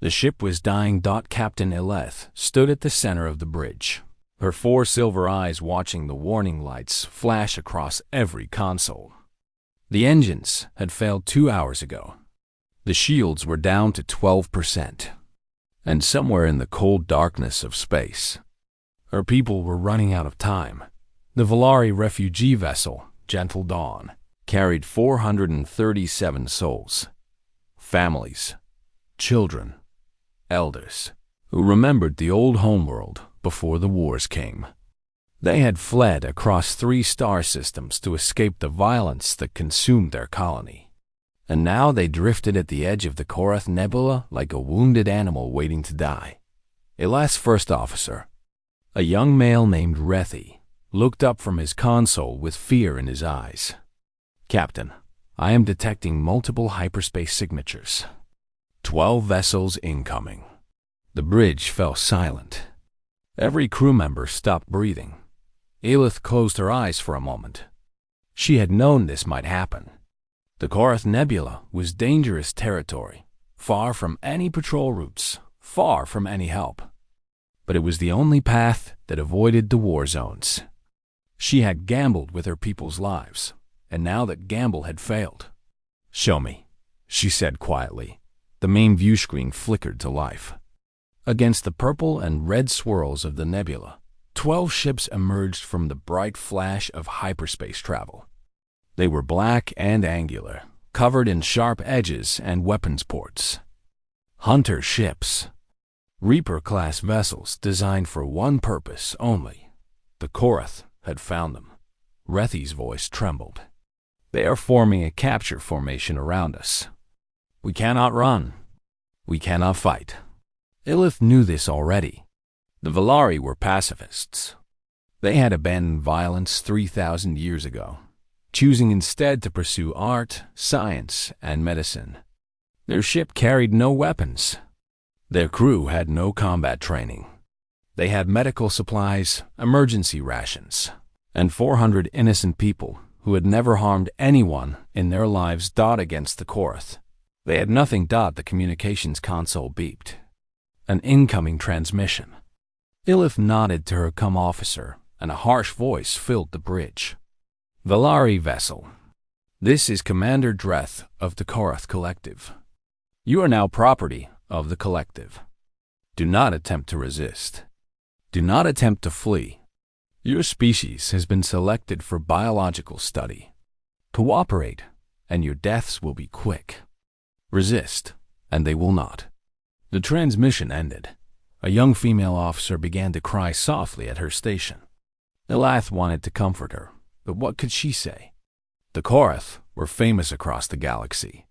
The ship was dying. Captain Eleth stood at the center of the bridge, her 4 silver eyes watching the warning lights flash across every console. The engines had failed 2 hours ago. The shields were down to 12%. And somewhere in the cold darkness of space, her people were running out of time. The Valari refugee vessel, Gentle Dawn, carried 437 souls. Families, children, elders, who remembered the old homeworld before the wars came. They had fled across 3 star systems to escape the violence that consumed their colony. And now they drifted at the edge of the Korath Nebula like a wounded animal waiting to die. Eleth's first officer, a young male named Rethi, looked up from his console with fear in his eyes. "Captain, I am detecting multiple hyperspace signatures. 12 vessels incoming." The bridge fell silent. Every crew member stopped breathing. Eleth closed her eyes for a moment. She had known this might happen. The Korath Nebula was dangerous territory, far from any patrol routes, far from any help. But it was the only path that avoided the war zones. She had gambled with her people's lives, and now that gamble had failed. "Show me," she said quietly. The main view screen flickered to life. Against the purple and red swirls of the nebula, 12 ships emerged from the bright flash of hyperspace travel. They were black and angular, covered in sharp edges and weapons ports. Hunter ships. Reaper-class vessels designed for one purpose only. The Korath had found them. Rethi's voice trembled. "They are forming a capture formation around us. We cannot run. We cannot fight." Eleth knew this already. The Valari were pacifists. They had abandoned violence 3,000 years ago, choosing instead to pursue art, science, and medicine. Their ship carried no weapons. Their crew had no combat training. They had medical supplies, emergency rations, and 400 innocent people who had never harmed anyone in their lives. Against the Korath. They had nothing. The communications console beeped. An incoming transmission. Eleth nodded to her officer, and a harsh voice filled the bridge. "Valari vessel. This is Commander Dreth of the Korath Collective. You are now property of the Collective. Do not attempt to resist. Do not attempt to flee. Your species has been selected for biological study. Cooperate, and your deaths will be quick. Resist, and they will not." The transmission ended. A young female officer began to cry softly at her station. Eleth wanted to comfort her, but what could she say? The Korath were famous across the galaxy.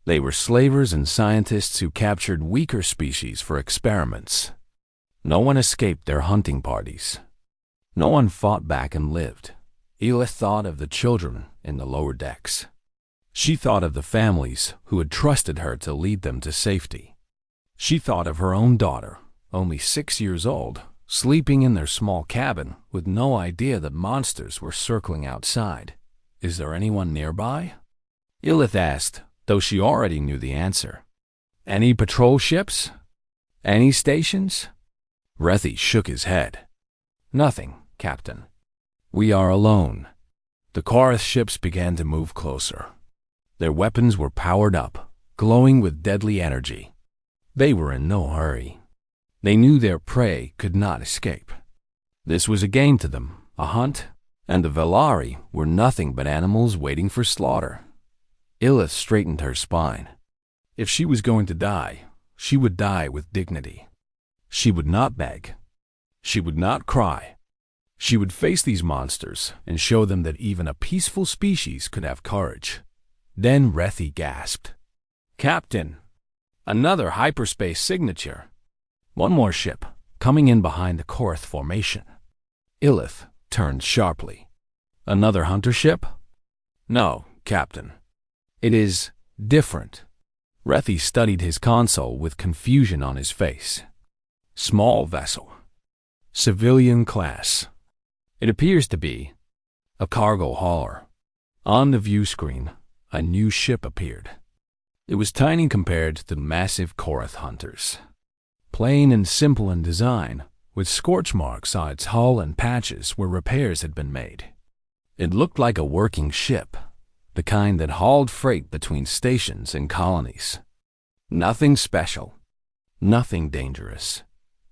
They were slavers and scientists who captured weaker species for experiments. No one escaped their hunting parties. No one fought back and lived. Eleth thought of the children in the lower decks. She thought of the families who had trusted her to lead them to safety. She thought of her own daughter, only 6 years old, sleeping in their small cabin with no idea that monsters were circling outside. "Is there anyone nearby?" Eleth asked, though she already knew the answer. "Any patrol ships? Any stations?" Rethi shook his head. "Nothing, Captain. We are alone." The Korath ships began to move closer. Their weapons were powered up, glowing with deadly energy. They were in no hurry. They knew their prey could not escape. This was a game to them, a hunt, and the Valari were nothing but animals waiting for slaughter. Eleth straightened her spine. If she was going to die, she would die with dignity. She would not beg. She would not cry. She would face these monsters and show them that even a peaceful species could have courage. Then Rethi gasped. "Captain, another hyperspace signature. One more ship, coming in behind the Korath formation." Eleth turned sharply. "Another hunter ship?" "No, Captain. It is different." Rethi studied his console with confusion on his face. "Small vessel. Civilian class. It appears to be a cargo hauler." On the view screen, a new ship appeared. It was tiny compared to the massive Korath hunters. Plain and simple in design, with scorch marks on its hull and patches where repairs had been made. It looked like a working ship, the kind that hauled freight between stations and colonies. Nothing special, nothing dangerous.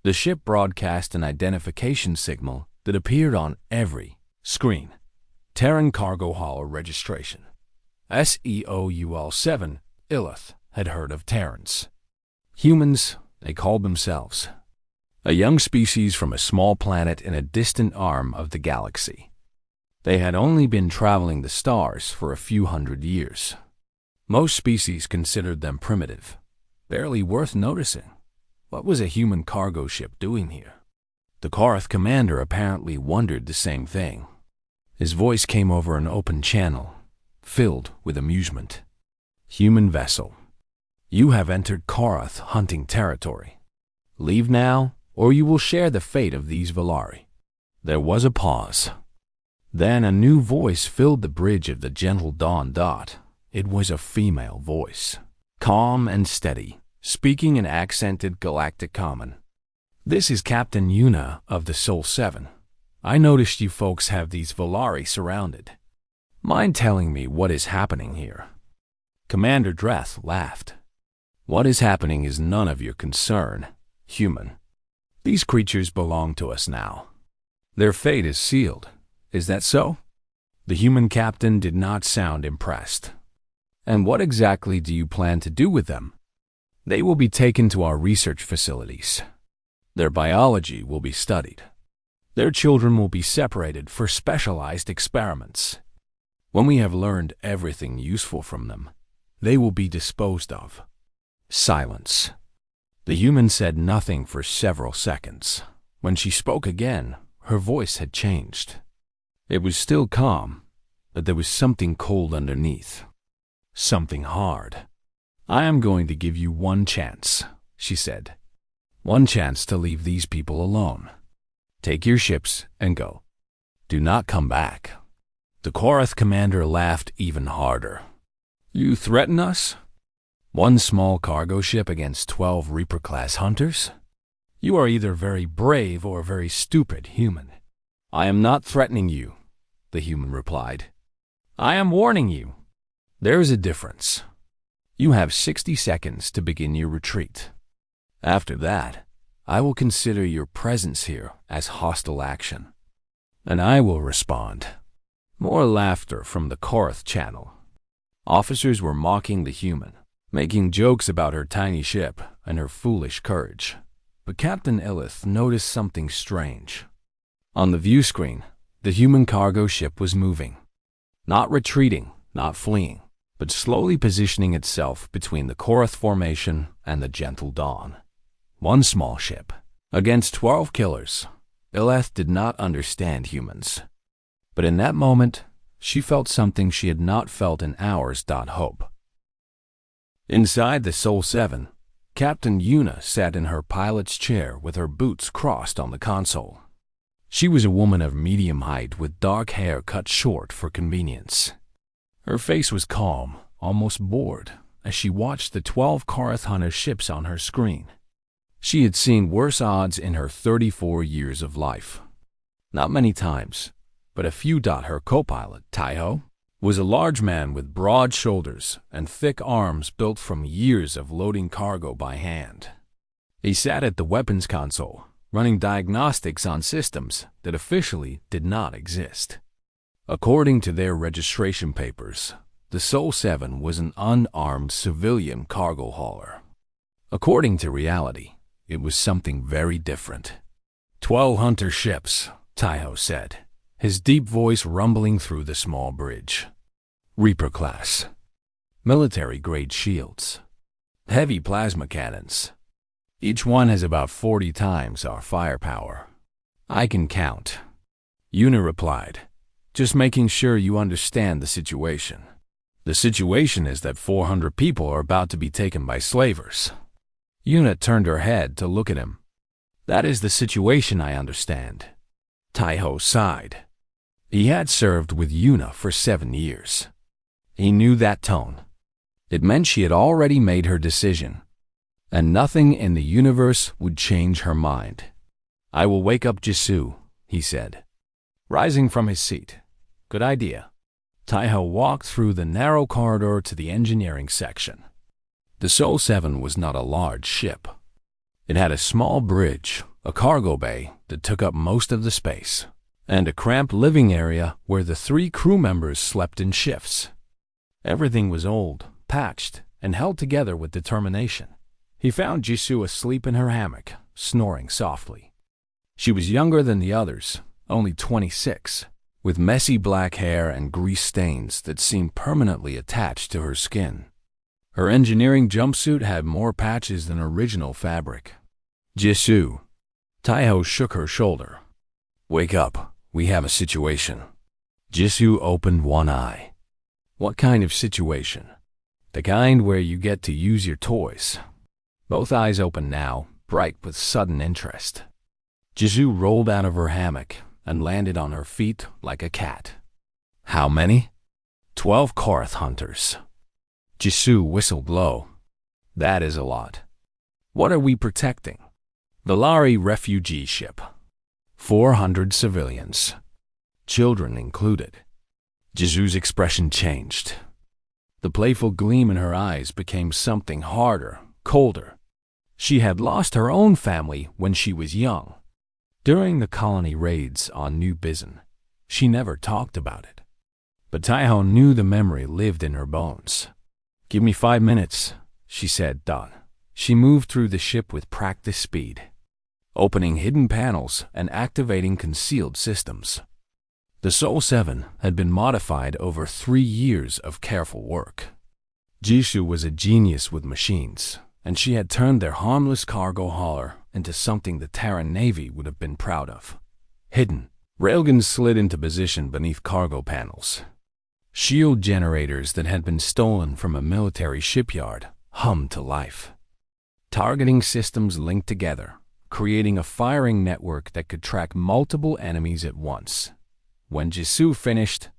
The ship broadcast an identification signal that appeared on every screen. Terran cargo hauler registration. SEOUL7 Illith had heard of Terrans. Humans, they called themselves. A young species from a small planet in a distant arm of the galaxy. They had only been traveling the stars for a few hundred years. Most species considered them primitive, barely worth noticing. What was a human cargo ship doing here? The Korath commander apparently wondered the same thing. His voice came over an open channel, filled with amusement. Human vessel. You have entered Korath hunting territory. Leave now, or you will share the fate of these Volari. There was a pause. Then a new voice filled the bridge of the gentle dawn dot. It was a female voice, calm and steady, speaking in accented galactic common. This is Captain Yuna of the Sol 7. I noticed you folks have these Volari surrounded. Mind telling me what is happening here? Commander Dreth laughed. What is happening is none of your concern, human. These creatures belong to us now. Their fate is sealed. Is that so? The human captain did not sound impressed. And what exactly do you plan to do with them? They will be taken to our research facilities. Their biology will be studied. Their children will be separated for specialized experiments. When we have learned everything useful from them, they will be disposed of. Silence. The human said nothing for several seconds. When she spoke again, her voice had changed. It was still calm, but there was something cold underneath. Something hard. I am going to give you one chance, she said. One chance to leave these people alone. Take your ships and go. Do not come back. The Korath commander laughed even harder. You threaten us? One small cargo ship against 12 Reaper-class hunters? You are either very brave or very stupid, human. I am not threatening you, the human replied. I am warning you. There is a difference. You have 60 seconds to begin your retreat. After that, I will consider your presence here as hostile action. And I will respond. More laughter from the Korath channel. Officers were mocking the human, making jokes about her tiny ship and her foolish courage. But Captain Illith noticed something strange. On the view screen, the human cargo ship was moving. Not retreating, not fleeing, but slowly positioning itself between the Korath formation and the gentle dawn. One small ship, against 12 killers. Illith did not understand humans. But in that moment, she felt something she had not felt in hours. Hope. Inside the Sol 7, Captain Yuna sat in her pilot's chair with her boots crossed on the console. She was a woman of medium height with dark hair cut short for convenience. Her face was calm, almost bored, as she watched the 12 Korath hunter ships on her screen. She had seen worse odds in her 34 years of life. Not many times, but a few. Her co-pilot, Taiho, was a large man with broad shoulders and thick arms built from years of loading cargo by hand. He sat at the weapons console, running diagnostics on systems that officially did not exist. According to their registration papers, the Sol 7 was an unarmed civilian cargo hauler. According to reality, it was something very different. 12 hunter ships, Taiho said, his deep voice rumbling through the small bridge. Reaper class. Military-grade shields. Heavy plasma cannons. Each one has about 40 times our firepower. I can count. Yuna replied, just making sure you understand the situation. The situation is that 400 people are about to be taken by slavers. Yuna turned her head to look at him. That is the situation, I understand. Taiho sighed. He had served with Yuna for 7 years. He knew that tone. It meant she had already made her decision, and nothing in the universe would change her mind. "I will wake up Jisoo," he said, rising from his seat. "Good idea." Taiho walked through the narrow corridor to the engineering section. The Sol 7 was not a large ship. It had a small bridge, a cargo bay that took up most of the space, and a cramped living area where the 3 crew members slept in shifts. Everything was old, patched, and held together with determination. He found Jisoo asleep in her hammock, snoring softly. She was younger than the others, only 26, with messy black hair and grease stains that seemed permanently attached to her skin. Her engineering jumpsuit had more patches than original fabric. "Jisoo." Taiho shook her shoulder. "Wake up. We have a situation." Jisoo opened one eye. "What kind of situation?" "The kind where you get to use your toys." Both eyes open now, bright with sudden interest. Jisoo rolled out of her hammock and landed on her feet like a cat. "How many?" 12 Korath hunters." Jisoo whistled low. "That is a lot. What are we protecting?" "The Lari refugee ship. 400 civilians. Children included." Jisoo's expression changed. The playful gleam in her eyes became something harder, colder. She had lost her own family when she was young. During the colony raids on New Bizen, she never talked about it. But Taiho knew the memory lived in her bones. "Give me 5 minutes," she said, done. She moved through the ship with practiced speed, opening hidden panels and activating concealed systems. The Sol 7 had been modified over 3 years of careful work. Jisoo was a genius with machines, and she had turned their harmless cargo hauler into something the Terran Navy would have been proud of. Hidden, railguns slid into position beneath cargo panels. Shield generators that had been stolen from a military shipyard hummed to life. Targeting systems linked together, creating a firing network that could track multiple enemies at once. When Jisoo finished,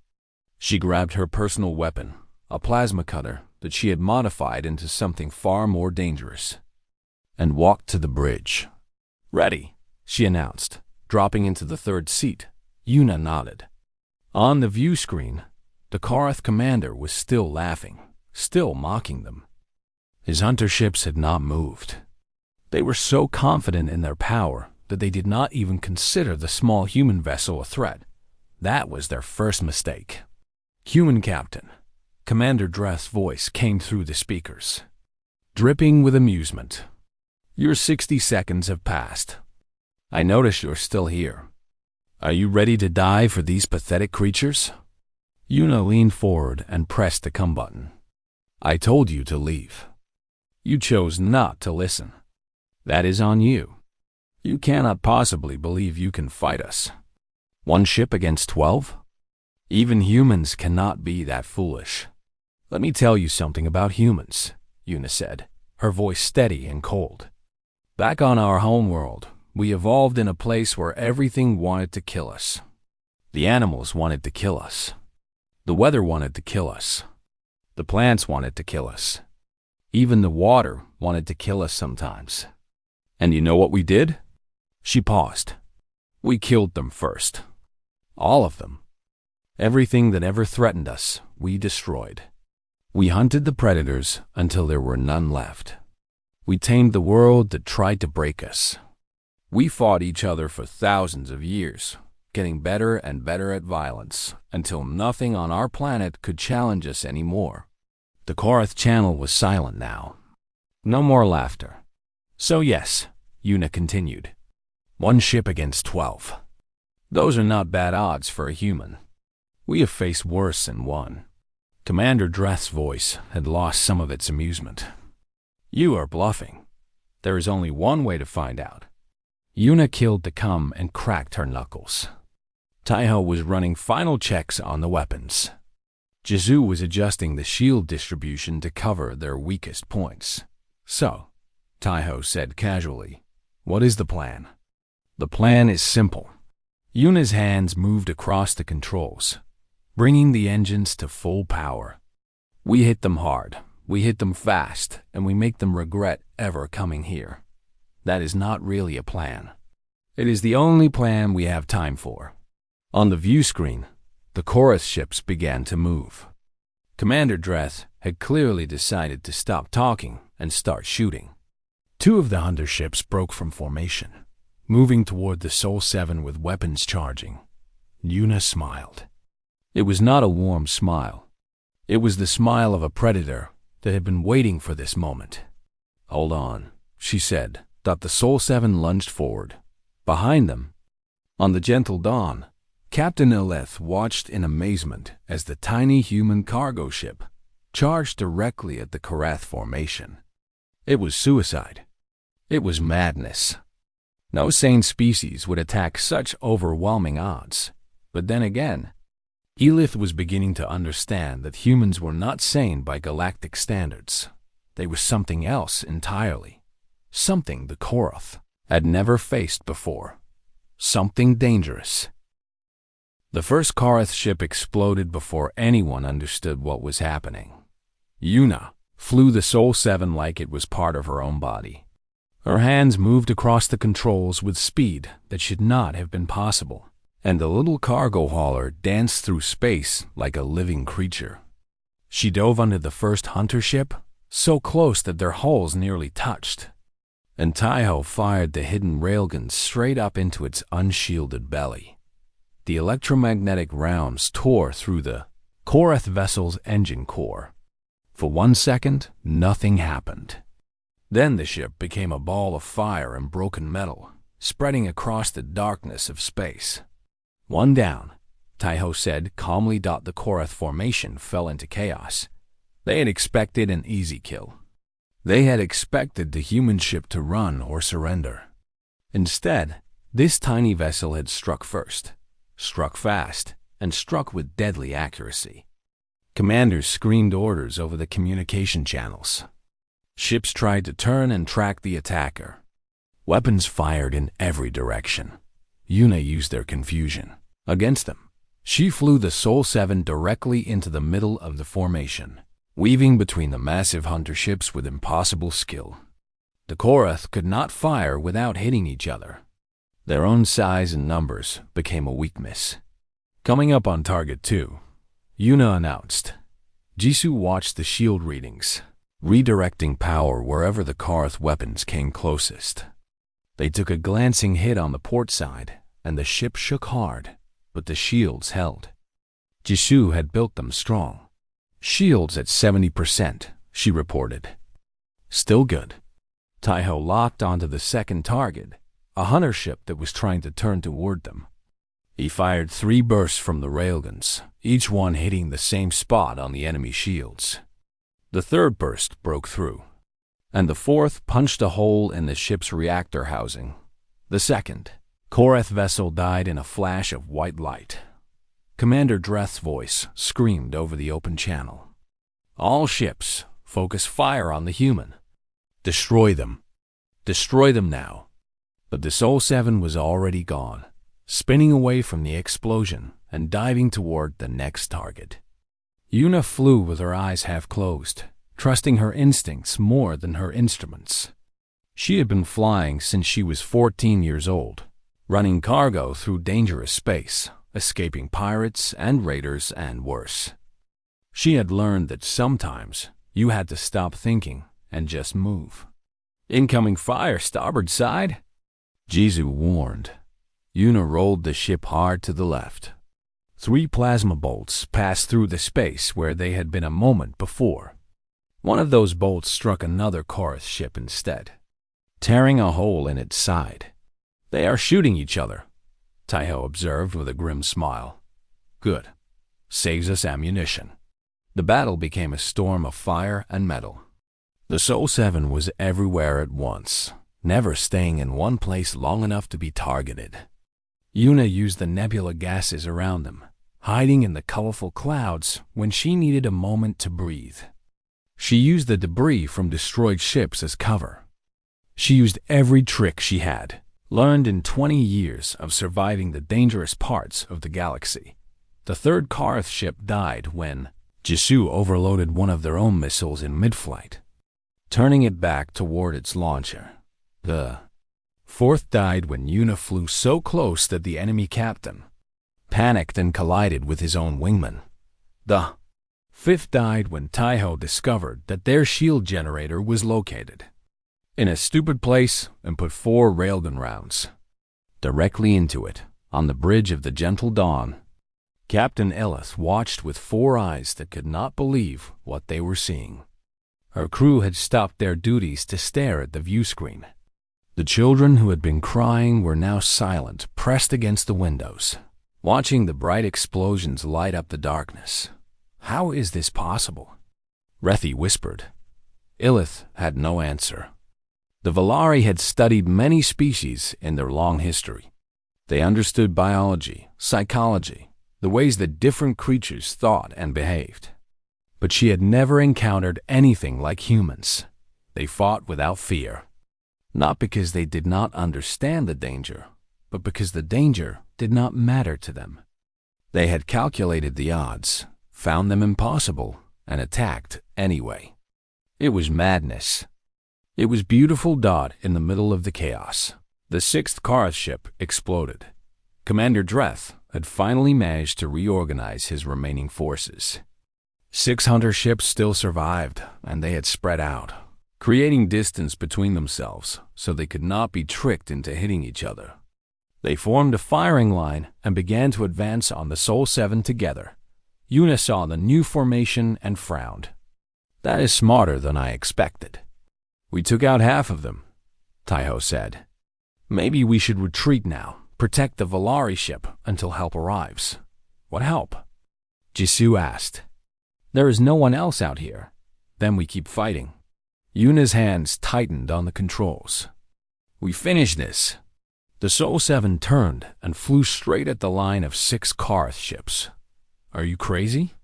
she grabbed her personal weapon, a plasma cutter that she had modified into something far more dangerous, and walked to the bridge. "Ready," she announced, dropping into the 3rd seat. Yuna nodded. On the view screen, the Korath commander was still laughing, still mocking them. His hunter ships had not moved. They were so confident in their power that they did not even consider the small human vessel a threat. That was their first mistake. "Human captain," Commander Dreth's voice came through the speakers, dripping with amusement. "Your 60 seconds have passed. I notice you're still here. Are you ready to die for these pathetic creatures?" Yuna leaned forward and pressed the come button. "I told you to leave. You chose not to listen. That is on you. You cannot possibly believe you can fight us. 1 ship against 12? Even humans cannot be that foolish." "Let me tell you something about humans," Yuna said, her voice steady and cold. "Back on our homeworld, we evolved in a place where everything wanted to kill us. The animals wanted to kill us. The weather wanted to kill us. The plants wanted to kill us. Even the water wanted to kill us sometimes. And you know what we did?" She paused. "We killed them first. All of them. Everything that ever threatened us, we destroyed. We hunted the predators until there were none left. We tamed the world that tried to break us. We fought each other for thousands of years, getting better and better at violence, until nothing on our planet could challenge us anymore." The Korath channel was silent now. No more laughter. "So yes," Yuna continued, 1 ship against 12. Those are not bad odds for a human. We have faced worse than one." Commander Dreth's voice had lost some of its amusement. "You are bluffing. There is only one way to find out." Yuna killed the cum and cracked her knuckles. Taiho was running final checks on the weapons. Jisoo was adjusting the shield distribution to cover their weakest points. "So," Taiho said casually, "what is the plan?" "The plan is simple." Yuna's hands moved across the controls, bringing the engines to full power. "We hit them hard, We hit them fast, and we make them regret ever coming here. That is not really a plan. It is the only plan we have time for." On the view screen, the chorus ships began to move. Commander Dreth had clearly decided to stop talking and start shooting. Two of the hunter ships broke from formation, moving toward the Sol 7 with weapons charging. Yuna smiled. It was not a warm smile. It was the smile of a predator that had been waiting for this moment. "Hold on," she said. The Sol 7 lunged forward. Behind them, on the gentle dawn, Captain Eleth watched in amazement as the tiny human cargo ship charged directly at the Korath formation. It was suicide. It was madness. No sane species would attack such overwhelming odds. But then again, Elith was beginning to understand that humans were not sane by galactic standards. They were something else entirely. Something the Korath had never faced before. Something dangerous. The first Korath ship exploded before anyone understood what was happening. Yuna flew the Sol 7 like it was part of her own body. Her hands moved across the controls with speed that should not have been possible, and the little cargo hauler danced through space like a living creature. She dove under the first hunter ship, so close that their hulls nearly touched, and Taiho fired the hidden railguns straight up into its unshielded belly. The electromagnetic rounds tore through the Korath vessel's engine core. For 1 second, nothing happened. Then the ship became a ball of fire and broken metal, spreading across the darkness of space. "One down," Taiho said calmly. The Korath formation fell into chaos. They had expected an easy kill. They had expected the human ship to run or surrender. Instead, this tiny vessel had struck first, struck fast, and struck with deadly accuracy. Commanders screamed orders over the communication channels. Ships tried to turn and track the attacker. Weapons fired in every direction. Yuna used their confusion against them. She flew the Sol 7 directly into the middle of the formation, weaving between the massive hunter ships with impossible skill. The Korath could not fire without hitting each other. Their own size and numbers became a weakness. "Coming up on target 2, Yuna announced. Jisoo watched the shield readings, redirecting power wherever the Korath weapons came closest. They took a glancing hit on the port side, and the ship shook hard, but the shields held. Jisoo had built them strong. "Shields at 70%, she reported. "Still good." Taiho locked onto the second target, a hunter ship that was trying to turn toward them. He fired 3 bursts from the railguns, each one hitting the same spot on the enemy shields. The third burst broke through, and the fourth punched a hole in the ship's reactor housing. The second Korath vessel died in a flash of white light. Commander Dreth's voice screamed over the open channel. "All ships, focus fire on the human. Destroy them. Destroy them now." But the Sol 7 was already gone, spinning away from the explosion and diving toward the next target. Yuna flew with her eyes half closed, trusting her instincts more than her instruments. She had been flying since she was 14 years old, running cargo through dangerous space, escaping pirates and raiders and worse. She had learned that sometimes you had to stop thinking and just move. "Incoming fire, starboard side," Jisoo warned. Yuna rolled the ship hard to the left. 3 plasma bolts passed through the space where they had been a moment before. One of those bolts struck another Korath ship instead, tearing a hole in its side. "They are shooting each other," Taiho observed with a grim smile. "Good. Saves us ammunition." The battle became a storm of fire and metal. The Sol 7 was everywhere at once, never staying in one place long enough to be targeted. Yuna used the nebula gases around them, hiding in the colorful clouds when she needed a moment to breathe. She used the debris from destroyed ships as cover. She used every trick she had, learned in 20 years of surviving the dangerous parts of the galaxy. The third Korath ship died when Jisoo overloaded one of their own missiles in mid-flight, turning it back toward its launcher. The fourth died when Yuna flew so close that the enemy captain panicked and collided with his own wingman. The fifth died when Taiho discovered that their shield generator was located in a stupid place and put 4 railgun rounds directly into it. On the bridge of the Gentle Dawn, Captain Ellis watched with 4 eyes that could not believe what they were seeing. Her crew had stopped their duties to stare at the view screen. The children who had been crying were now silent, pressed against the windows, watching the bright explosions light up the darkness. How is this possible? Rethi whispered. Illith had no answer. The Valari had studied many species in their long history. They understood biology, psychology, the ways that different creatures thought and behaved. But she had never encountered anything like humans. They fought without fear, not because they did not understand the danger, but because the danger did not matter to them. They had calculated the odds, found them impossible, and attacked anyway. It was madness. It was beautiful. In the middle of the chaos, the 6th Karath ship exploded. Commander Dreth had finally managed to reorganize his remaining forces. 6 hunter ships still survived, and they had spread out, creating distance between themselves so they could not be tricked into hitting each other. They formed a firing line and began to advance on the Sol 7 together. Yuna saw the new formation and frowned. That is smarter than I expected. We took out half of them, Taiho said. Maybe we should retreat now, protect the Valari ship until help arrives. What help? Jisoo asked. There is no one else out here. Then we keep fighting. Yuna's hands tightened on the controls. We finish this. The Sol 7 turned and flew straight at the line of 6 Karath ships. Are you crazy?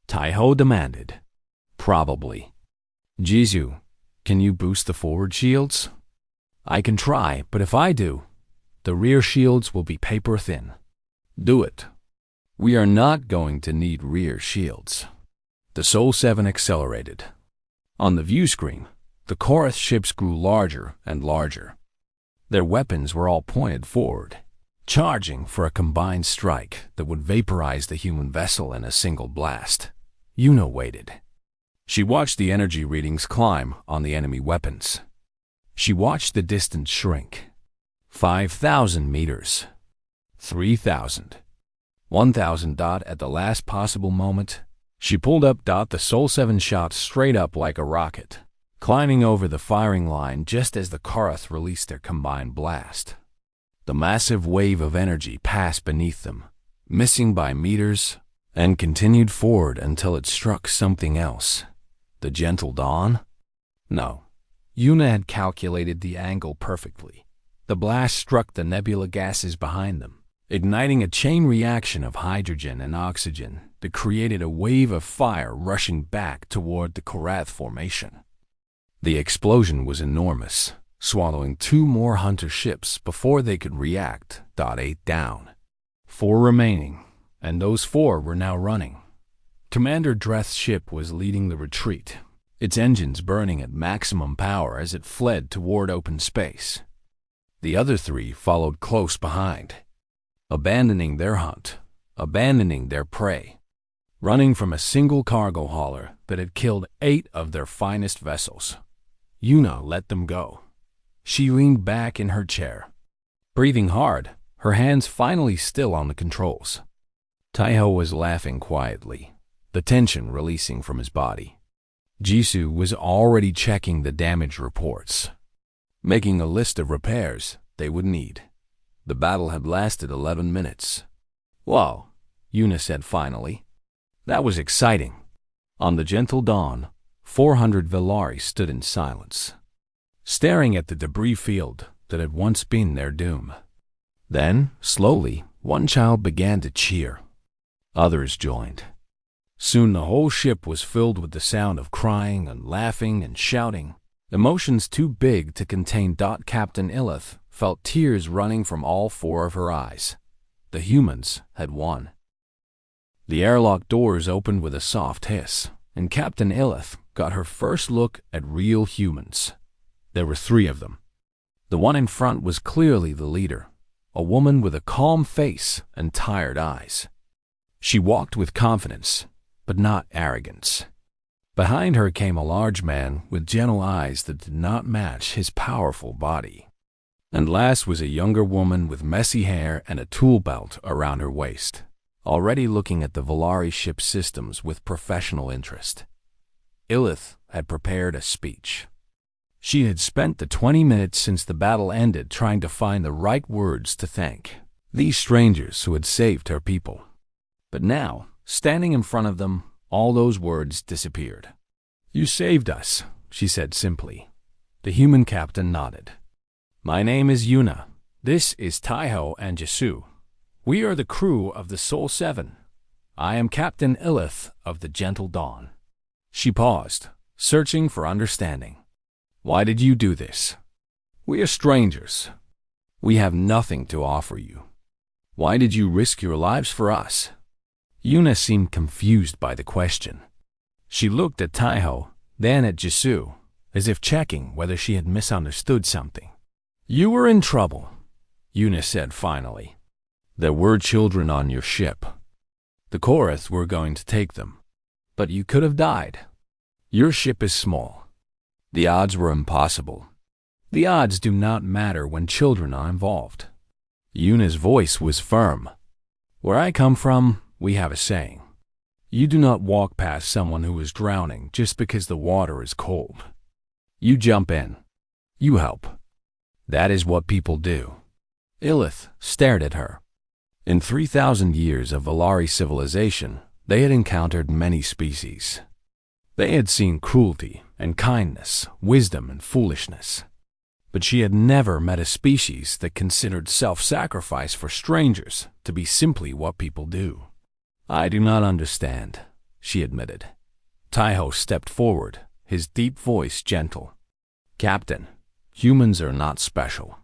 Taiho demanded. Probably. Jisoo, can you boost the forward shields? I can try, but if I do, the rear shields will be paper thin. Do it. We are not going to need rear shields. The Sol 7 accelerated. On the view screen, the Karath ships grew larger and larger. Their weapons were all pointed forward, charging for a combined strike that would vaporize the human vessel in a single blast. Yuna waited. She watched the energy readings climb on the enemy weapons. She watched the distance shrink. 5,000 meters. 3,000. 1,000. At the last possible moment, she pulled up. The Sol 7 shot straight up like a rocket, climbing over the firing line just as the Karath released their combined blast. The massive wave of energy passed beneath them, missing by meters, and continued forward until it struck something else. The Gentle Dawn? No. Yuna had calculated the angle perfectly. The blast struck the nebula gases behind them, igniting a chain reaction of hydrogen and oxygen that created a wave of fire rushing back toward the Karath formation. The explosion was enormous, swallowing 2 more hunter ships before they could react. 8 down. 4 remaining, and those 4 were now running. Commander Dreth's ship was leading the retreat, its engines burning at maximum power as it fled toward open space. The other 3 followed close behind, abandoning their hunt, abandoning their prey, running from a single cargo hauler that had killed 8 of their finest vessels. Yuna let them go. She leaned back in her chair, breathing hard, her hands finally still on the controls. Taiho was laughing quietly, the tension releasing from his body. Jisoo was already checking the damage reports, making a list of repairs they would need. The battle had lasted 11 minutes. Wow, Yuna said finally. That was exciting. On the Gentle Dawn, 400 Valari stood in silence, staring at the debris field that had once been their doom. Then, slowly, one child began to cheer. Others joined. Soon the whole ship was filled with the sound of crying and laughing and shouting, emotions too big to contain. Captain Illith felt tears running from all 4 of her eyes. The humans had won. The airlock doors opened with a soft hiss, and Captain Illith got her first look at real humans. There were 3 of them. The one in front was clearly the leader, a woman with a calm face and tired eyes. She walked with confidence, but not arrogance. Behind her came a large man with gentle eyes that did not match his powerful body. And last was a younger woman with messy hair and a tool belt around her waist, already looking at the Volari ship systems with professional interest. Illith had prepared a speech. She had spent the 20 minutes since the battle ended trying to find the right words to thank these strangers who had saved her people. But now, standing in front of them, all those words disappeared. "You saved us," she said simply. The human captain nodded. "My name is Yuna. This is Taiho and Jisu. We are the crew of the Sol 7. I am Captain Illith of the Gentle Dawn." She paused, searching for understanding. "Why did you do this?" "We are strangers. We have nothing to offer you. Why did you risk your lives for us?" Yuna seemed confused by the question. She looked at Taiho, then at Jisu, as if checking whether she had misunderstood something. "You were in trouble," Yuna said finally. "There were children on your ship. The Korath were going to take them, but you could have died. Your ship is small. The odds were impossible. The odds do not matter when children are involved." Yuna's voice was firm. "Where I come from, we have a saying. You do not walk past someone who is drowning just because the water is cold. You jump in. You help. That is what people do." Illith stared at her. In 3,000 years of Volari civilization, they had encountered many species. They had seen cruelty and kindness, wisdom and foolishness. But she had never met a species that considered self-sacrifice for strangers to be simply what people do. "I do not understand," she admitted. Taiho stepped forward, his deep voice gentle. "Captain, humans are not special.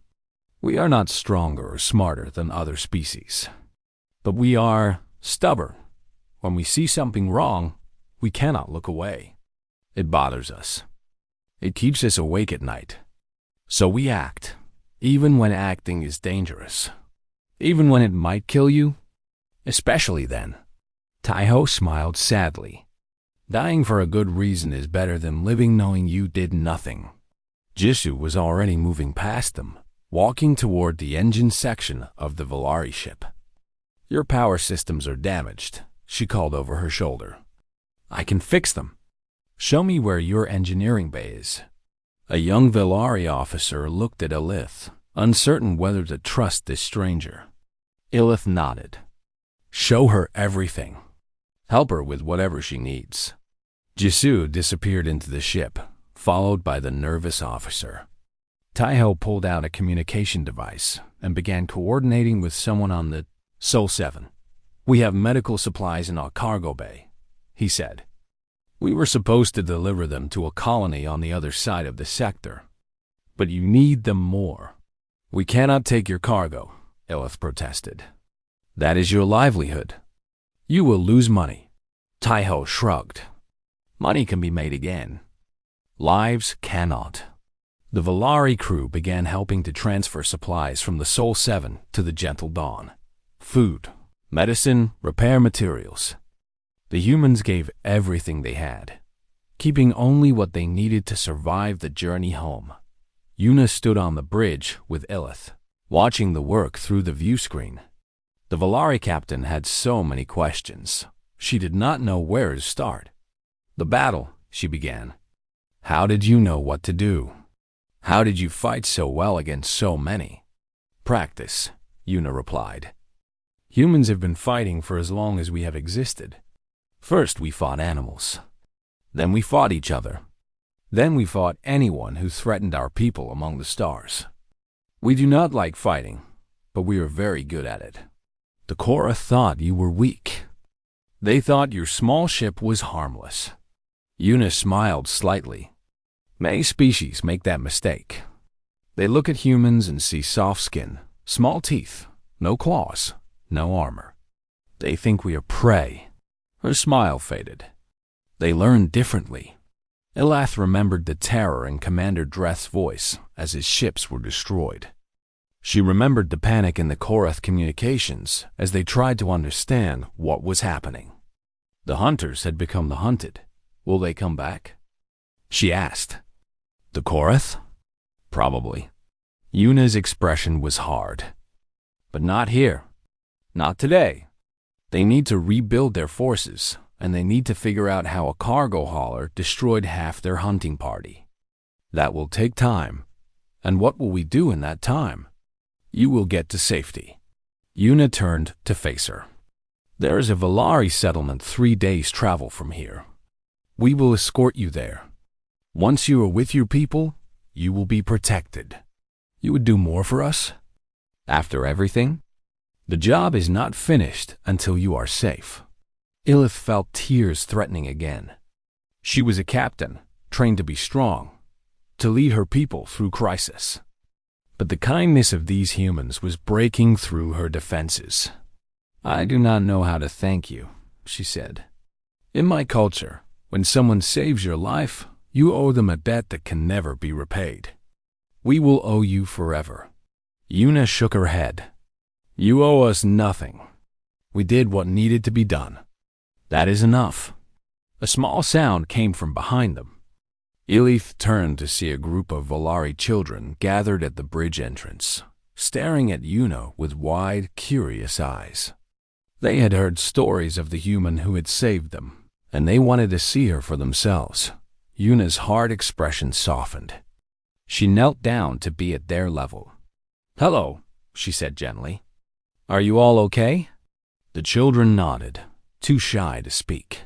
We are not stronger or smarter than other species. But we are stubborn. When we see something wrong, we cannot look away. It bothers us. It keeps us awake at night. So we act, even when acting is dangerous. Even when it might kill you. Especially then." Taiho smiled sadly. "Dying for a good reason is better than living knowing you did nothing." Jisu was already moving past them, walking toward the engine section of the Volari ship. "Your power systems are damaged," she called over her shoulder. "I can fix them. Show me where your engineering bay is." A young Volari officer looked at Illith, uncertain whether to trust this stranger. Illith nodded. "Show her everything. Help her with whatever she needs." Jisu disappeared into the ship, followed by the nervous officer. Taiho pulled out a communication device and began coordinating with someone on the Sol 7. "We have medical supplies in our cargo bay," he said. "We were supposed to deliver them to a colony on the other side of the sector. But you need them more." "We cannot take your cargo," Illith protested. "That is your livelihood. You will lose money." Taiho shrugged. "Money can be made again. Lives cannot." The Volari crew began helping to transfer supplies from the Sol 7 to the Gentle Dawn. Food, medicine, repair materials. The humans gave everything they had, keeping only what they needed to survive the journey home. Yuna stood on the bridge with Illith, watching the work through the view screen. The Volari captain had so many questions. She did not know where to start. "The battle," she began. "How did you know what to do? How did you fight so well against so many?" "Practice," Yuna replied. "Humans have been fighting for as long as we have existed. First we fought animals. Then we fought each other. Then we fought anyone who threatened our people among the stars. We do not like fighting, but we are very good at it. The Korra thought you were weak. They thought your small ship was harmless." Yuna smiled slightly. "Many species make that mistake. They look at humans and see soft skin, small teeth, no claws, no armor. They think we are prey Her smile faded. They learned differently. Elath remembered the terror in Commander Dreth's voice as his ships were destroyed. She remembered the panic in the Korath communications as they tried to understand what was happening. The hunters had become the hunted. Will they come back? She asked. The Korath? Probably. Yuna's expression was hard. But not here. Not today. They need to rebuild their forces, and they need to figure out how a cargo hauler destroyed half their hunting party. That will take time. And what will we do in that time? You will get to safety. Yuna turned to face her. There is a Valari settlement 3 days' travel from here. We will escort you there. Once you are with your people, you will be protected. You would do more for us? After everything? The job is not finished until you are safe. Ilith felt tears threatening again. She was a captain, trained to be strong, to lead her people through crisis. But the kindness of these humans was breaking through her defenses. I do not know how to thank you, she said. In my culture, when someone saves your life, you owe them a debt that can never be repaid. We will owe you forever. Yuna shook her head. You owe us nothing. We did what needed to be done. That is enough. A small sound came from behind them. Ilith turned to see a group of Valari children gathered at the bridge entrance, staring at Yuna with wide, curious eyes. They had heard stories of the human who had saved them, and they wanted to see her for themselves. Yuna's hard expression softened. She knelt down to be at their level. Hello, she said gently. Are you all okay? The children nodded, too shy to speak.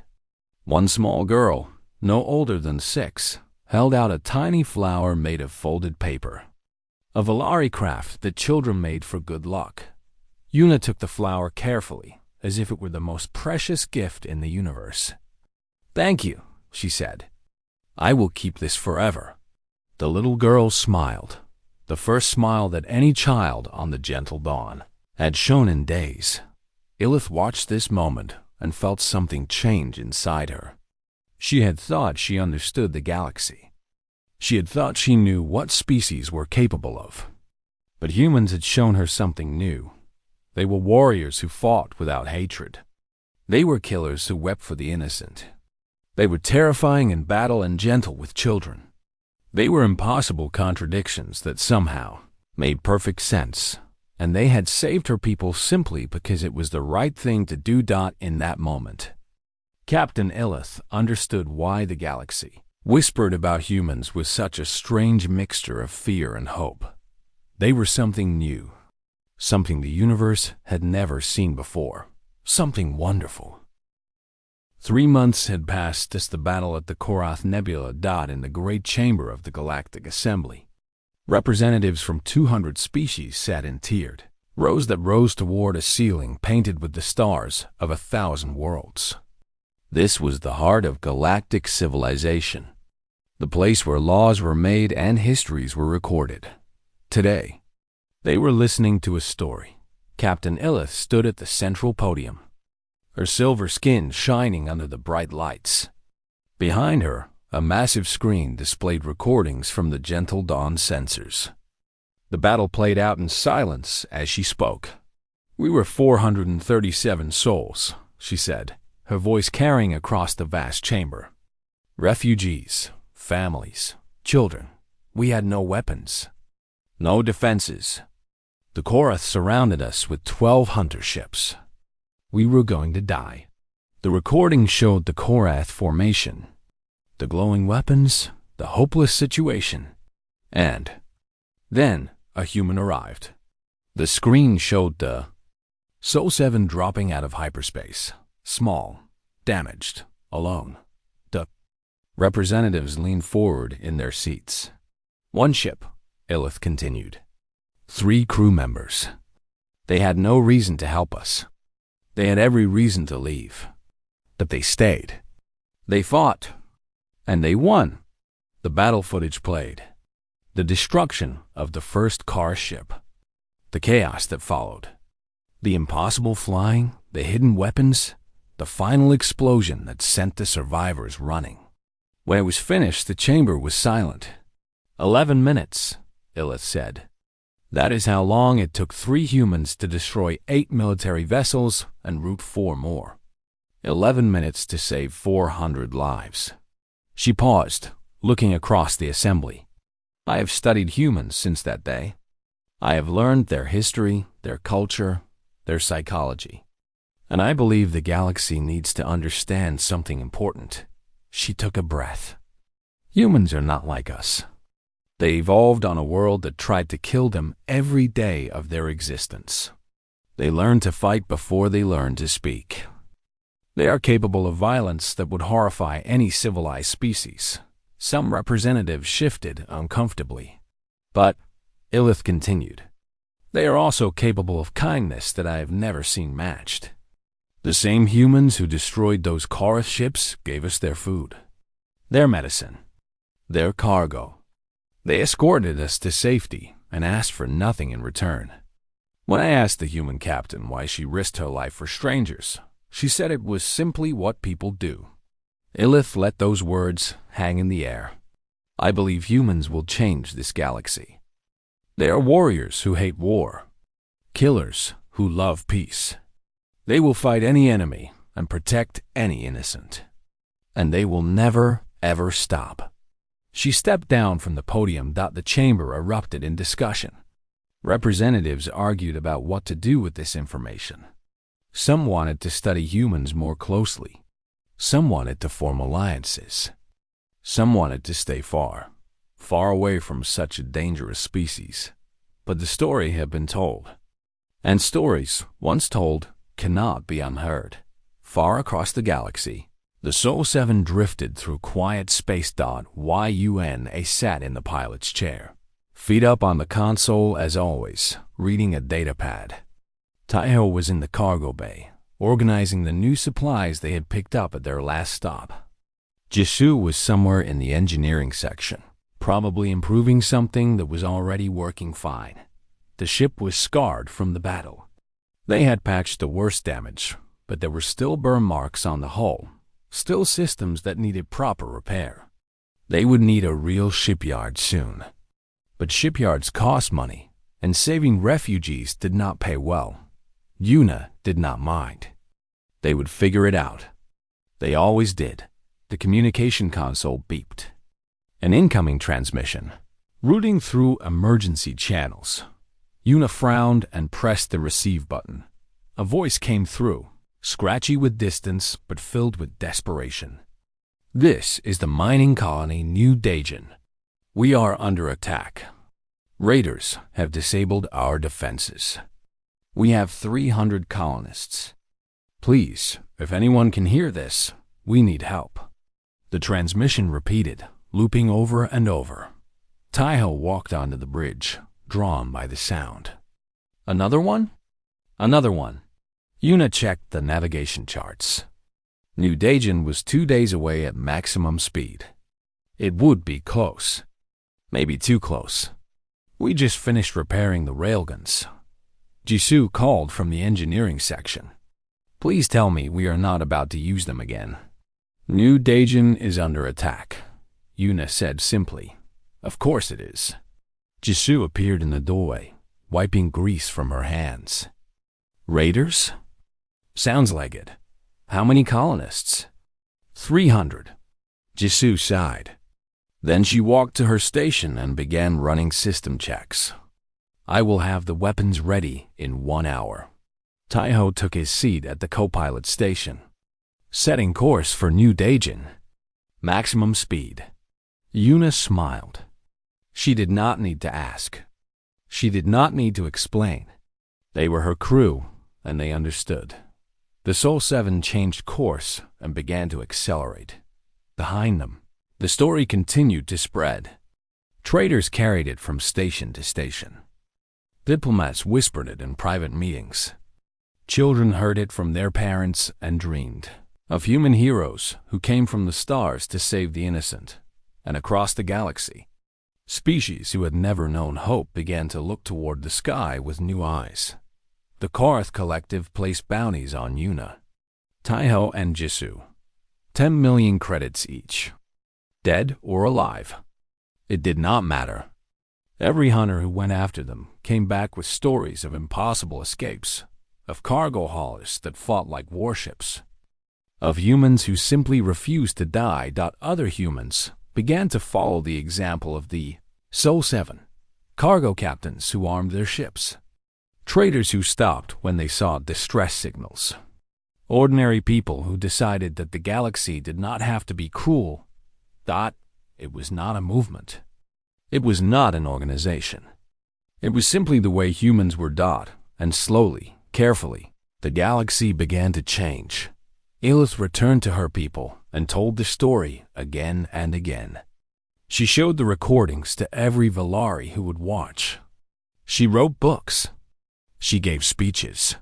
One small girl, no older than 6, held out a tiny flower made of folded paper. A Valari craft that children made for good luck. Yuna took the flower carefully, as if it were the most precious gift in the universe. Thank you, she said. I will keep this forever. The little girl smiled, the first smile that any child on the gentle dawn had shown in days. Ilith watched this moment and felt something change inside her. She had thought she understood the galaxy. She had thought she knew what species were capable of. But humans had shown her something new. They were warriors who fought without hatred. They were killers who wept for the innocent. They were terrifying in battle and gentle with children. They were impossible contradictions that somehow made perfect sense, and they had saved her people simply because it was the right thing to do. In that moment, Captain Ilith understood why the galaxy whispered about humans with such a strange mixture of fear and hope. They were something new, something the universe had never seen before, something wonderful. 3 months had passed since the battle at the Korath Nebula. In the great chamber of the Galactic Assembly, representatives from 200 species sat in tiered rows that rose toward a ceiling painted with the stars of 1,000 worlds. This was the heart of galactic civilization, the place where laws were made and histories were recorded. Today, they were listening to a story. Captain Ilith stood at the central podium, her silver skin shining under the bright lights. Behind her, a massive screen displayed recordings from the Gentle Dawn sensors. The battle played out in silence as she spoke. We were 437 souls, she said, her voice carrying across the vast chamber. Refugees, families, children. We had no weapons, no defenses. The Korath surrounded us with 12 hunter ships. We were going to die. The recording showed the Korath formation, the glowing weapons, the hopeless situation. And then a human arrived. The screen showed the Sol 7 dropping out of hyperspace, small, damaged, alone. The representatives leaned forward in their seats. One ship, Ilith continued. 3 crew members. They had no reason to help us. They had every reason to leave. But they stayed. They fought. And they won. The battle footage played. The destruction of the first car ship. The chaos that followed. The impossible flying, the hidden weapons. the final explosion that sent the survivors running. When it was finished, the chamber was silent. 11 minutes, Illith said. That is how long it took 3 humans to destroy 8 military vessels and root 4 more. 11 minutes to save 400 lives. She paused, looking across the assembly. I have studied humans since that day. I have learned their history, their culture, their psychology. And I believe the galaxy needs to understand something important. She took a breath. Humans are not like us. They evolved on a world that tried to kill them every day of their existence. They learned to fight before they learned to speak. They are capable of violence that would horrify any civilized species. Some representatives shifted uncomfortably. But, Illith continued, they are also capable of kindness that I have never seen matched. The same humans who destroyed those Chorus ships gave us their food, their medicine, their cargo. They escorted us to safety and asked for nothing in return. When I asked the human captain why she risked her life for strangers, she said it was simply what people do. Illith let those words hang in the air. I believe humans will change this galaxy. They are warriors who hate war, killers who love peace. They will fight any enemy and protect any innocent. And they will never, ever stop. She stepped down from the podium. The chamber erupted in discussion. Representatives argued about what to do with this information. Some wanted to study humans more closely. Some wanted to form alliances. Some wanted to stay far, far away from such a dangerous species. But the story had been told. And stories, once told, cannot be unheard. Far across the galaxy, the Sol 7 drifted through quiet space. Yuna sat in the pilot's chair, feet up on the console as always, reading a datapad. Taiho was in the cargo bay, organizing the new supplies they had picked up at their last stop. Jisoo was somewhere in the engineering section, probably improving something that was already working fine. The ship was scarred from the battle. They had patched the worst damage, but there were still burn marks on the hull, still systems that needed proper repair. They would need a real shipyard soon. But shipyards cost money, and saving refugees did not pay well. Yuna did not mind. They would figure it out. They always did. The communication console beeped. An incoming transmission, routing through emergency channels. Yuna frowned and pressed the receive button. A voice came through, scratchy with distance but filled with desperation. This is the mining colony New Dajan. We are under attack. Raiders have disabled our defenses. We have 300 colonists. Please, if anyone can hear this, we need help. The transmission repeated, looping over and over. Taiho walked onto the bridge, drawn by the sound. Another one? Another one. Yuna checked the navigation charts. New Dajan was 2 days away at maximum speed. It would be close. Maybe too close. We just finished repairing the railguns. Jisoo called from the engineering section. Please tell me we are not about to use them again. New Dajan is under attack, Yuna said simply. Of course it is. Jisoo appeared in the doorway, wiping grease from her hands. Raiders? Sounds like it. How many colonists? 300. Jisoo sighed. Then she walked to her station and began running system checks. I will have the weapons ready in 1 hour. Taiho took his seat at the co-pilot station. Setting course for New Dajan. Maximum speed. Yuna smiled. She did not need to ask. She did not need to explain. They were her crew, and they understood. The Sol 7 changed course and began to accelerate. Behind them, the story continued to spread. Traders carried it from station to station. Diplomats whispered it in private meetings. Children heard it from their parents and dreamed of human heroes who came from the stars to save the innocent. And across the galaxy, species who had never known hope began to look toward the sky with new eyes. The Korath Collective placed bounties on Yuna. Taiho and Jisoo. 10 million credits each. Dead or alive. It did not matter. Every hunter who went after them came back with stories of impossible escapes, of cargo haulers that fought like warships, of humans who simply refused to die. Other humans began to follow the example of the Soul 7, cargo captains who armed their ships, traders who stopped when they saw distress signals, ordinary people who decided that the galaxy did not have to be cruel. It was not a movement. It was not an organization. It was simply the way humans were. And slowly, carefully, the galaxy began to change. Elith returned to her people and told the story again and again. She showed the recordings to every Valari who would watch. She wrote books. She gave speeches.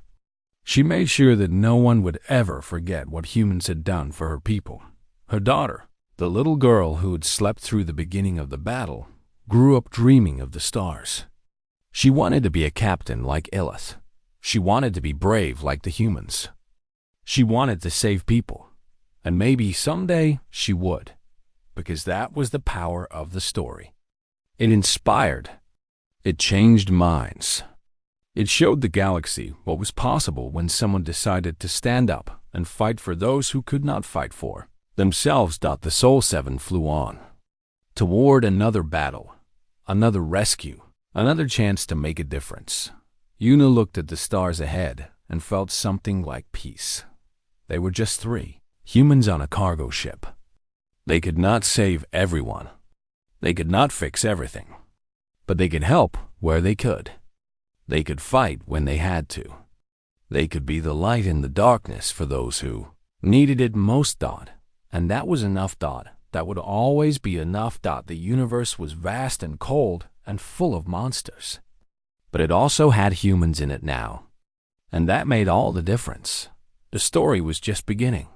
She made sure that no one would ever forget what humans had done for her people. Her daughter, the little girl who had slept through the beginning of the battle, grew up dreaming of the stars. She wanted to be a captain like Elith. She wanted to be brave like the humans. She wanted to save people. And maybe someday she would, because that was the power of the story. It inspired. It changed minds. It showed the galaxy what was possible when someone decided to stand up and fight for those who could not fight for themselves. The Soul 7 flew on toward another battle, another rescue, another chance to make a difference. Yuna looked at the stars ahead and felt something like peace. They were just 3 humans on a cargo ship. They could not save everyone. They could not fix everything. But they could help where they could. They could fight when they had to. They could be the light in the darkness for those who needed it most. And that was enough. That would always be enough. The universe was vast and cold and full of monsters. But it also had humans in it now. And that made all the difference. The story was just beginning.